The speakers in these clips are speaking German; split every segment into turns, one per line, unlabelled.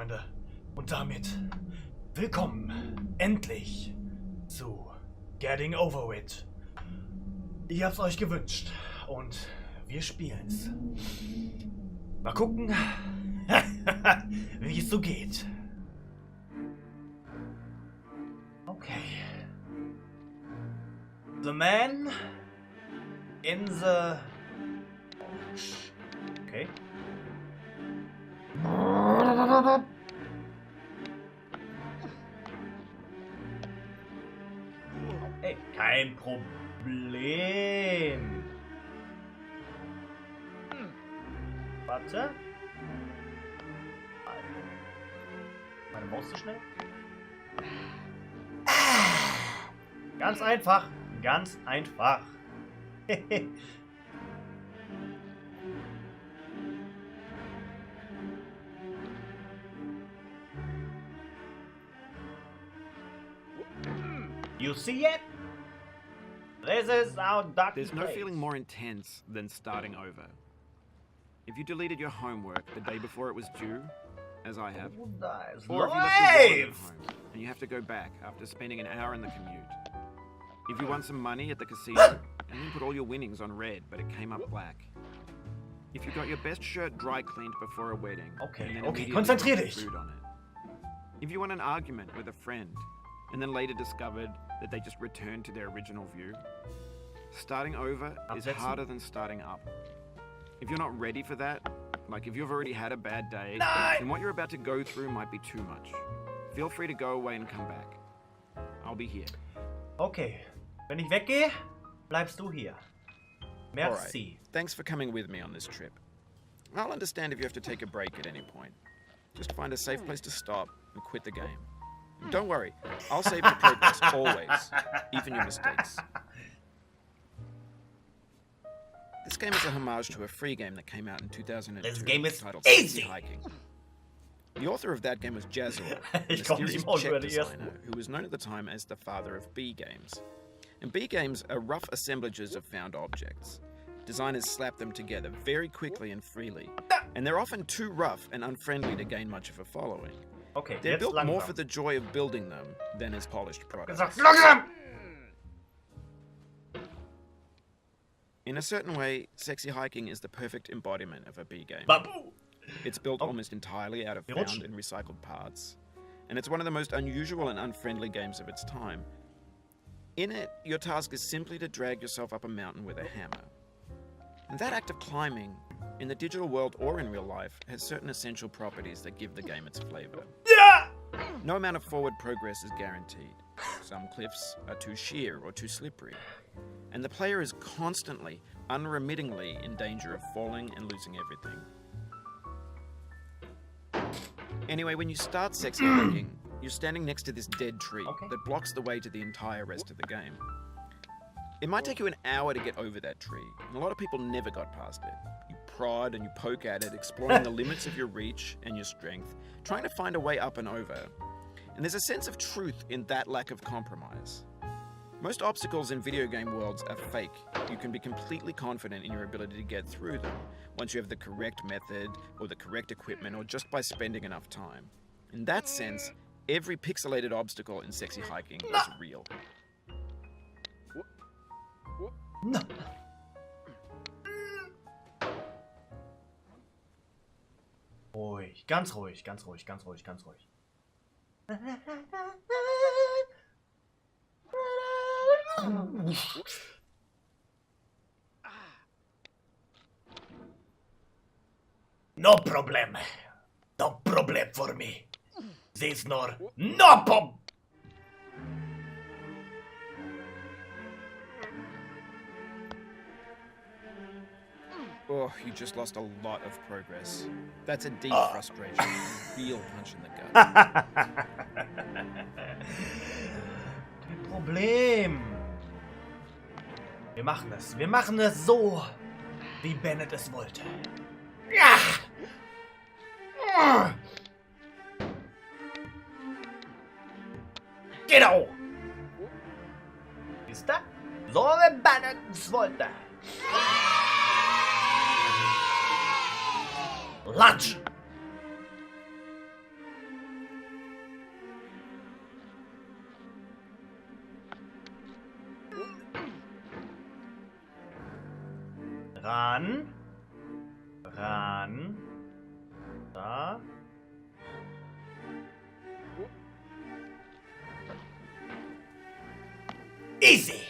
Freunde. Und damit willkommen endlich zu Getting Over It. Ich hab's euch gewünscht und wir spielen's. Mal gucken, wie es so geht. Okay. The man in the... Okay. Ey, kein Problem. Warte. Meine Maus zu schnell? Ganz einfach. Ganz einfach. You see it? This is our dark
There's no
place.
feeling more intense than starting over. If you deleted your homework the day before it was due, as I have, or if you left your wallet at home and you have to go back after spending an hour in the commute. If you won some money at the casino and then put all your winnings on red but it came up black. If you got your best shirt dry cleaned before a wedding and then immediately
konzentrier
put
dich.
food on it. If you won an argument with a friend and then later discovered that they just returned to their original view. Starting over is harder than starting up. If you're not ready for that, like if you've already had a bad day, then what you're about to go through might be too much. Feel free to go away and come back. I'll be here.
Okay, wenn ich weggehe, bleibst du hier. Merci.
Alright. Thanks for coming with me on this trip. I'll understand if you have to take a break at any point. Just find a safe place to stop and quit the game. Don't worry, I'll save your progress, always, even your mistakes. This game is a homage to a free game that came out in 2002
This game is
titled
easy.
Hiking. The author of that game was Jazzor, a
Ich komm
mysterious
nicht mal
Czech
über die
designer who was known at the time as the father of B games. And B games are rough assemblages of found objects. Designers slap them together very quickly and freely, and they're often too rough and unfriendly to gain much of a following.
Okay,
They're
jetzt
built
langsam.
more for the joy of building them than as polished products.
Gesagt, langsam!
In a certain way, Sexy Hiking is the perfect embodiment of a B game.
Babu!
It's built almost entirely out of found and recycled parts, and it's one of the most unusual and unfriendly games of its time. In it, your task is simply to drag yourself up a mountain with a hammer. And that act of climbing, in the digital world or in real life, has certain essential properties that give the game its flavor.
Ja!
No amount of forward progress is guaranteed. Some cliffs are too sheer or too slippery, and the player is constantly, unremittingly in danger of falling and losing everything. Anyway, when you start Sexy Hiking, you're standing next to this dead tree that blocks the way to the entire rest of the game. It might take you an hour to get over that tree, and a lot of people never got past it. You prod and you poke at it, exploring the limits of your reach and your strength, trying to find a way up and over. And there's a sense of truth in that lack of compromise. Most obstacles in video game worlds are fake. You can be completely confident in your ability to get through them once you have the correct method or the correct equipment or just by spending enough time. In that sense, every pixelated obstacle in Sexy Hiking is real.
No. Ruhig, ganz ruhig, ganz ruhig, ganz ruhig, ganz ruhig. No problem. No problem for me. This nor no problem.
Oh, you just lost a lot of progress. That's a deep frustration, a real punch in the gut.
Kein Problem. Wir machen es so, wie Bennett es wollte. Ja! Genau! Siehst du? So wie Bennett es wollte. Latsch! Ran. Ran. Da. Easy.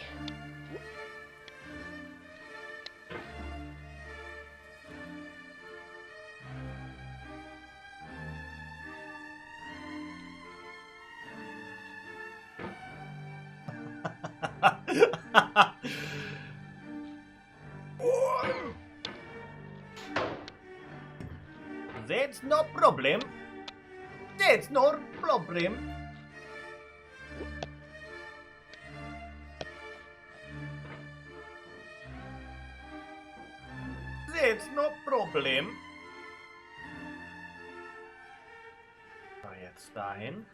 That's no problem. That's no problem. That's no problem. So, jetzt dahin.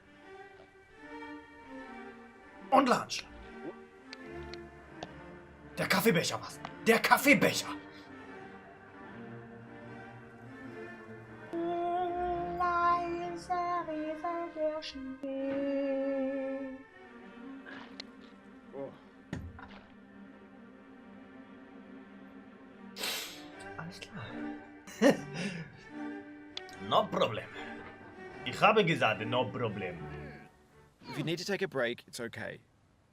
Und Lunch. Der Kaffeebecher was? Der Kaffeebecher. Leise Riefen der Schnee. Oh. Alles klar. No problem. Ich habe gesagt, no problem.
If you need to take a break, it's okay.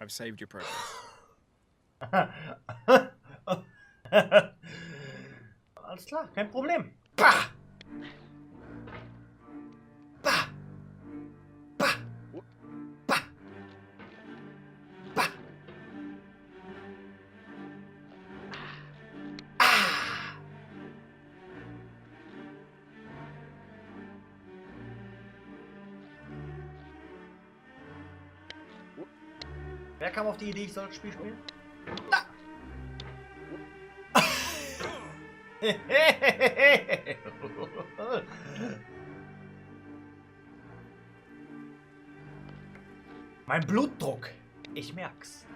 I've saved your progress.
Alles klar, kein Problem. Bah! Bah! Bah! Bah! Bah! Ah! Wer kam auf die Idee, ich soll das Spiel spielen? Na! Mein Blutdruck. Ich merk's.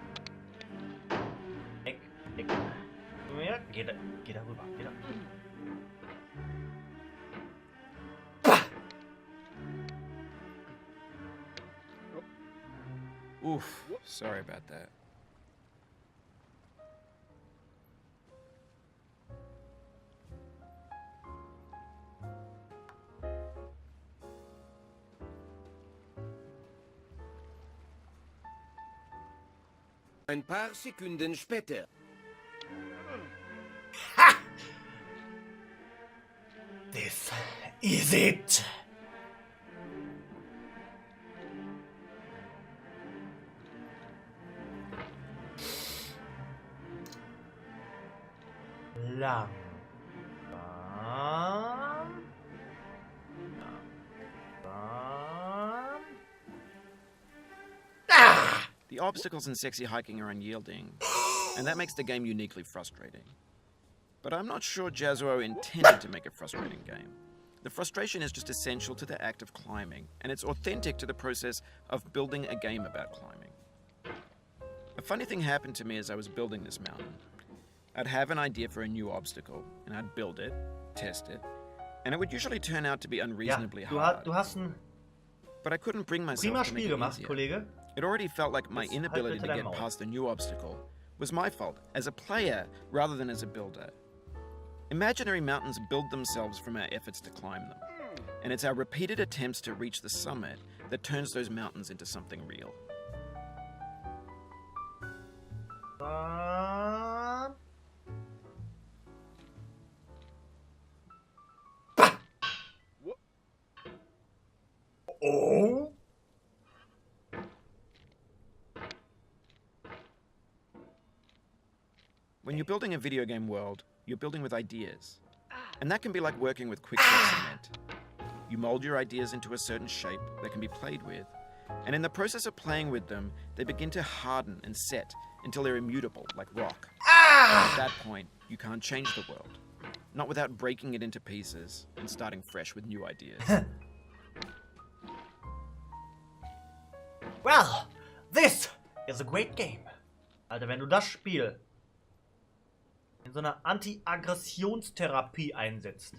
Eck. Ja, geh darüber.
Oof, sorry about that.
Ein paar Sekunden später.
Ha! This is it. Langsam.
The obstacles in sexy hiking are unyielding, and that makes the game uniquely frustrating. But I'm not sure Jazzuo intended to make a frustrating game. The frustration is just essential to the act of climbing, and it's authentic to the process of building a game about climbing. A funny thing happened to me as I was building this mountain. I'd have an idea for a new obstacle, and I'd build it, test it, and it would usually turn out to be unreasonably hard.
Du hast ein
But I couldn't bring myself
prima
to make
Spiel
it
gemacht,
easier.
Kollege.
It already felt like my
Jetzt
inability
halt bitte
to
dein
get
Maul.
past a new obstacle was my fault as a player rather than as a builder. Imaginary mountains build themselves from our efforts to climb them, and it's our repeated attempts to reach the summit that turns those mountains into something real.
Bah! Oh!
When you're building a video game world, you're building with ideas. And that can be like working with quickset cement. You mold your ideas into a certain shape that can be played with, and in the process of playing with them, they begin to harden and set until they're immutable, like rock. At that point, you can't change the world. Not without breaking it into pieces and starting fresh with new ideas.
Well, this is a great game. Alter, wenn du das Spiel in so einer Anti-Aggressionstherapie einsetzt.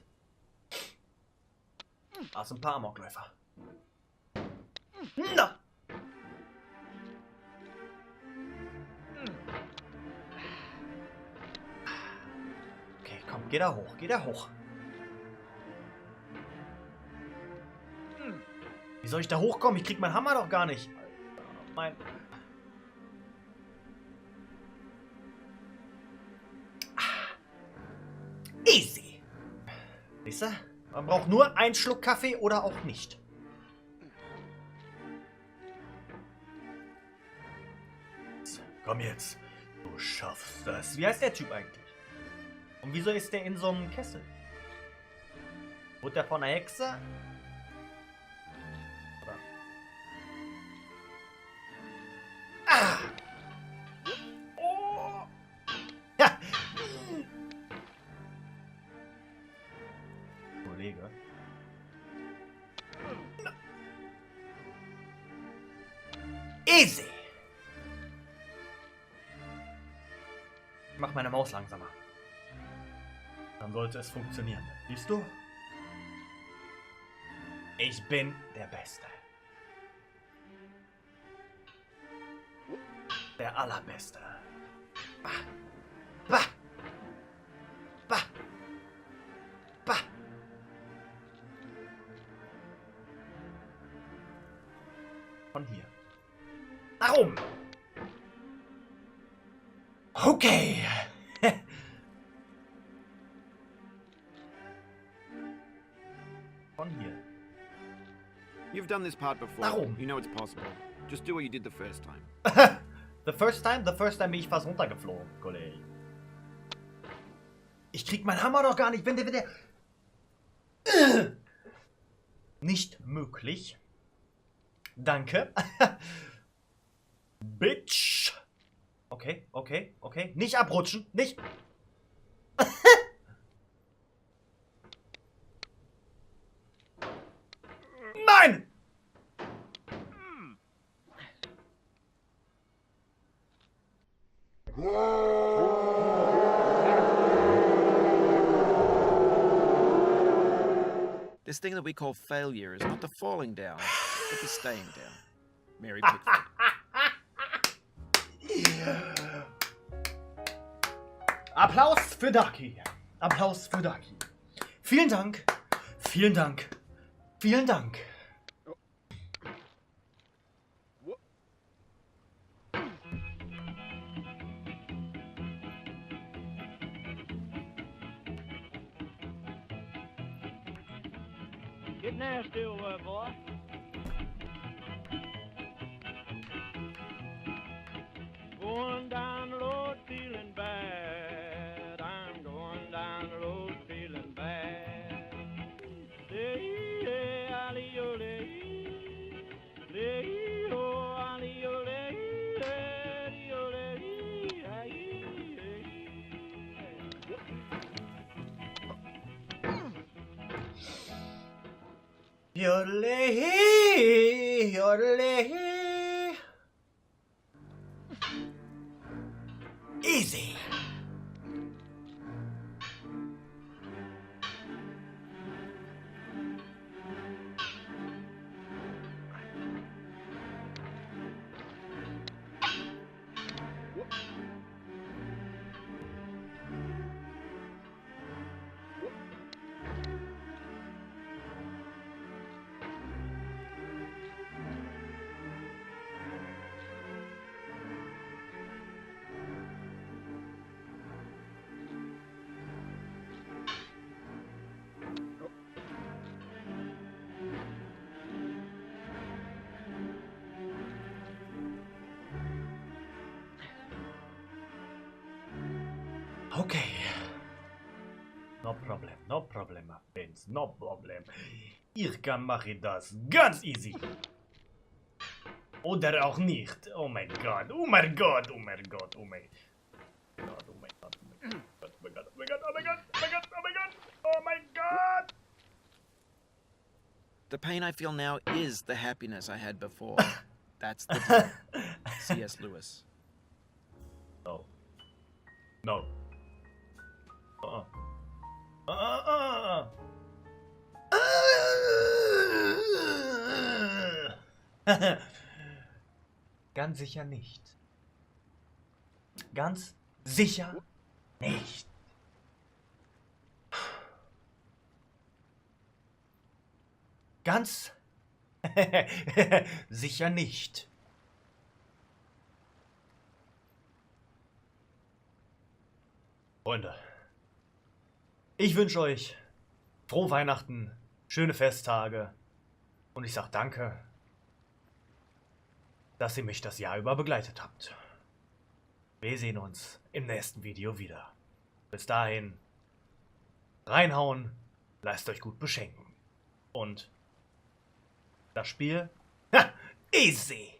Hast ein paar Amokläufer. Na! Okay. Geh da hoch, geh da hoch. Wie soll ich da hochkommen? Ich krieg meinen Hammer doch gar nicht. Mein... Easy. Siehst du? Man braucht nur einen Schluck Kaffee oder auch nicht. Komm jetzt. Du schaffst das. Wie heißt der Typ eigentlich? Und wieso ist der in so einem Kessel? Wurde der von einer Hexe? Oder? Ah! Oh! Ja! Kollege. Easy! Ich mach meine Maus langsamer. Dann sollte es funktionieren. Siehst du? Ich bin der Beste. Der Allerbeste. Bah. Bah. Bah. Bah. Von hier. Nach oben. Okay. Von hier.
You've done this part before.
Warum?
You know it's possible. Just do what you did the first time.
The first time bin ich fast runtergeflogen, Kollege. Ich krieg meinen Hammer doch gar nicht, wenn der... Nicht möglich. Danke. Bitch. Okay, okay, okay. Nicht abrutschen, nicht... Nein!
This thing that we call failure is not the falling down, but the staying down. Mary Pickford.
Applaus für Ducky. Applaus für Ducky. Vielen Dank. Vielen Dank. Vielen Dank.
Get nasty, boy. Going down the road feeling bad. I'm going down the road feeling bad.
Jodeli, jodeli. Easy. Okay. No problem, my friends, no problem. Ich kann machen das ganz easy. Oder auch nicht. Oh mein Gott, oh mein Gott, oh mein Gott, oh mein Gott, oh mein Gott, oh mein Gott, oh mein Gott, oh mein Gott, oh mein Gott, oh mein Gott, oh mein Gott, oh mein Gott.
The pain I feel now is the happiness I had before. That's the deal. C.S. Lewis.
No. No. Ganz sicher nicht. Ganz sicher nicht. Ganz sicher nicht. Freunde, ich wünsche euch frohe Weihnachten, schöne Festtage und ich sage danke, dass ihr mich das Jahr über begleitet habt. Wir sehen uns im nächsten Video wieder. Bis dahin, reinhauen, lasst euch gut beschenken. Und das Spiel? Ha! Easy!